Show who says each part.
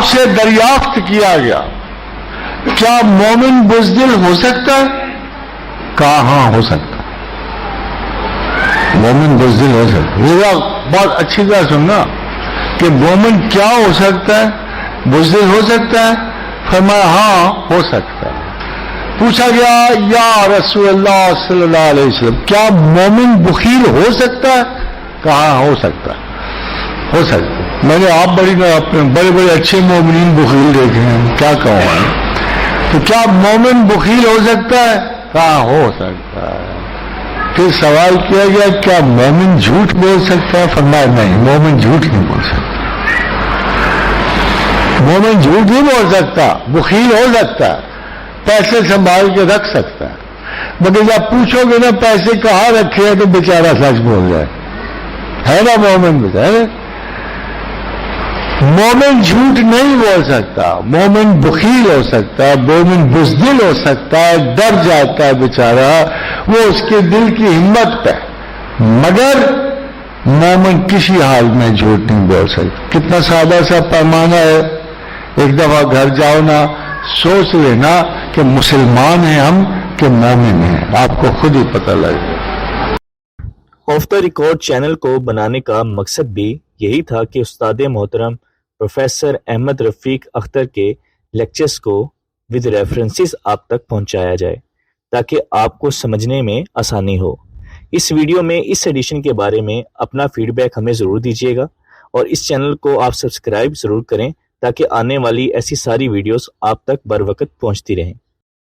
Speaker 1: आपसे दरियाफ्त किया गया, क्या मोमिन बुज़दिल हो सकता है? कहा हाँ हो सकता है, मोमिन बुज़दिल हो सकता है। ये बहुत अच्छी तरह सुनना कि मोमिन क्या हो सकता है, बुज़दिल हो सकता है? फरमाया हाँ हो सकता है। पूछा गया या रसूलुल्लाह सल्लल्लाहु अलैहि वसल्लम, क्या मोमिन बखील हो सकता है? कहा हो सकता है, हो सकता है। मैंने आप अपने बड़े बड़े अच्छे मोमिन बखील देखे हैं, क्या कहूँ। तो क्या मोमिन बखील हो सकता है? कहा हो सकता है। फिर सवाल किया गया क्या मोमिन झूठ बोल सकता है? फरमाया नहीं, मोमिन झूठ नहीं बोल सकता, मोमिन झूठ नहीं बोल सकता, बखील हो सकता है, पैसे संभाल के रख सकता है, मगर जब पूछोगे ना पैसे कहाँ रखे हैं तो बेचारा सच बोल जाए, है ना मोमिन बेचारे। मोमिन झूठ नहीं बोल सकता, मोमिन बखील हो सकता है, मोमिन बुज़दिल हो सकता है, डर जाता है बेचारा, वो उसके दिल की हिम्मत पे, मगर मोमिन किसी हाल में झूठ नहीं बोल सकता। कितना सादा सा पैमाना है। एक दफा घर जाओ ना, सोच लेना कि मुसलमान हैं हम कि मोमिन हैं, आपको खुद ही पता लगेगा।
Speaker 2: ऑफ द रिकॉर्ड चैनल को बनाने का मकसद भी यही था कि उस्ताद मोहतरम प्रोफेसर अहमद रफीक अख्तर के लेक्चर्स को विद रेफरेंसेस आप तक पहुंचाया जाए ताकि आपको समझने में आसानी हो। इस वीडियो में इस एडिशन के बारे में अपना फीडबैक हमें ज़रूर दीजिएगा और इस चैनल को आप सब्सक्राइब ज़रूर करें ताकि आने वाली ऐसी सारी वीडियोस आप तक बर वक्त पहुंचती रहें।